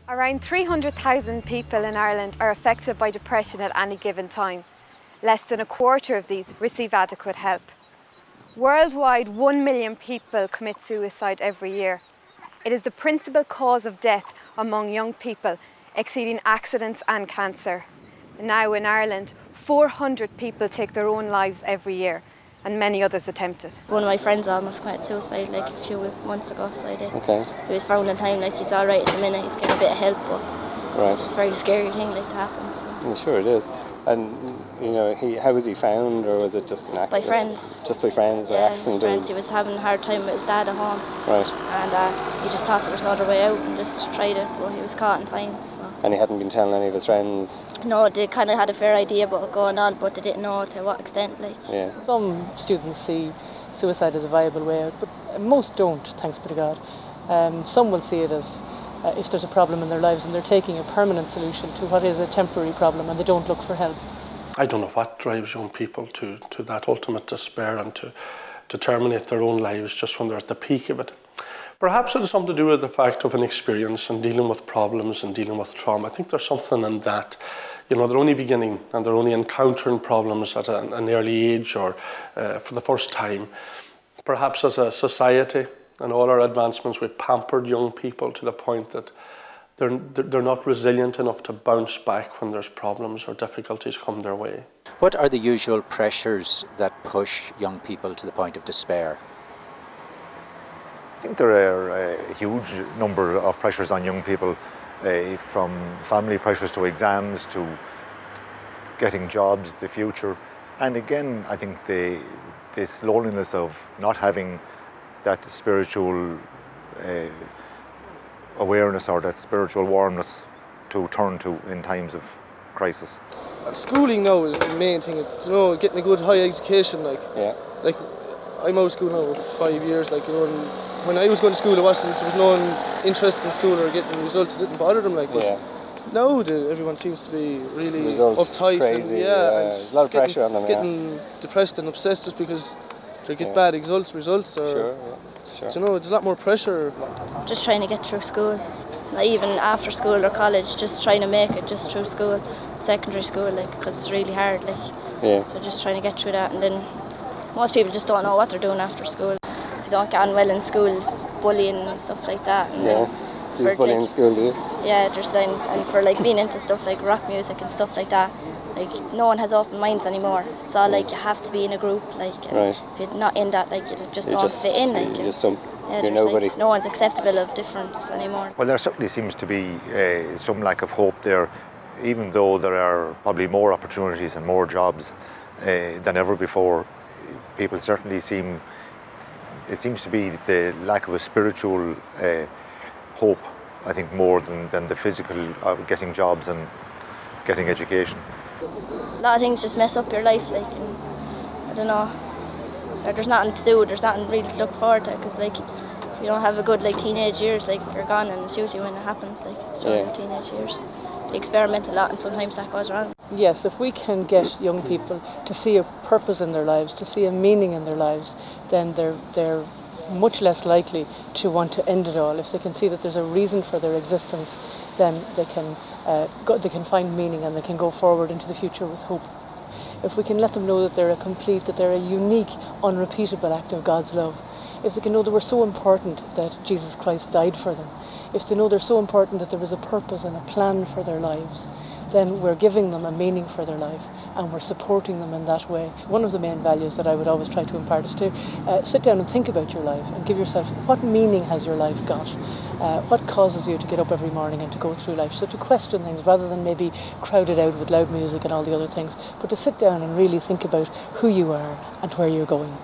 Around 300,000 people in Ireland are affected by depression at any given time. Less than a quarter of these receive adequate help. Worldwide, 1 million people commit suicide every year. It is the principal cause of death among young people, exceeding accidents and cancer. Now in Ireland, 400 people take their own lives every year, and many others attempt it. One of my friends almost committed suicide like a few months ago, so I did. Okay. He was found in time, like he's all right at the minute, he's getting a bit of help, but Right. it's a very scary thing like to happen. So. I'm sure it is. And, you know, how was he found, or was it just an accident? By friends. Just by friends, by Yeah, accident? friends. He was having a hard time with his dad at home. Right. And he just thought there was another way out and just tried it, but he was caught in time. So. And he hadn't been telling any of his friends? No, they kind of had a fair idea about what going on, but they didn't know to what extent. Like. Yeah. Some students see suicide as a viable way out, but most don't, thanks be to God. Some will see it as if there's a problem in their lives and they're taking a permanent solution to what is a temporary problem, and they don't look for help. I don't know what drives young people to that ultimate despair and to terminate their own lives just when they're at the peak of it. Perhaps it has something to do with the fact of an experience and dealing with problems and dealing with trauma. I think there's something in that. You know, they're only beginning and they're only encountering problems at an early age or for the first time. Perhaps as a society and all our advancements, we've pampered young people to the point that they're not resilient enough to bounce back when there's problems or difficulties come their way. What are the usual pressures that push young people to the point of despair? I think there are a huge number of pressures on young people, from family pressures to exams to getting jobs, the future. And again, I think this loneliness of not having that spiritual awareness or that spiritual warmness to turn to in times of crisis. Schooling now is the main thing. You know, getting a good high education. Like I'm out of school now for 5 years. Like, you know, and when I was going to school, there was no interest in school or getting results. It didn't bother them. Like, but now everyone seems to be really results uptight crazy, and a lot of pressure on them. Getting depressed and upset just because they get bad results. Or, you know, it's a lot more pressure. Just trying to get through school, like even after school or college, just trying to make it just through school, secondary school, like, because it's really hard, like. So just trying to get through that, and then most people just don't know what they're doing after school. If you don't get on well in school, it's bullying and stuff like that. And do you bully in school, do you? Yeah, there's and for like being into stuff like rock music and stuff like that. Like, no one has open minds anymore. It's all like you have to be in a group, like, and if you're not in that, like, you just don't fit in, like. You just don't. You're nobody. Like, no one's acceptable of difference anymore. Well, there certainly seems to be some lack of hope there, even though there are probably more opportunities and more jobs than ever before. People certainly it seems to be the lack of a spiritual hope, I think, more than the physical of getting jobs and getting education. A lot of things just mess up your life, like, and I don't know. So there's nothing to do. There's nothing really to look forward to, because like, if you don't have a good teenage years, like, you're gone, and it's usually when it happens, like, it's during your teenage years. They experiment a lot, and sometimes that goes wrong. Yes, if we can get young people to see a purpose in their lives, to see a meaning in their lives, then they're much less likely to want to end it all. If they can see that there's a reason for their existence, then they can find meaning, and they can go forward into the future with hope. If we can let them know that they're that they're a unique, unrepeatable act of God's love, if they can know that we're so important that Jesus Christ died for them, if they know they're so important that there was a purpose and a plan for their lives, then we're giving them a meaning for their life, and we're supporting them in that way. One of the main values that I would always try to impart is to sit down and think about your life and give yourself, what meaning has your life got? What causes you to get up every morning and to go through life? So to question things rather than maybe crowd it out with loud music and all the other things, but to sit down and really think about who you are and where you're going.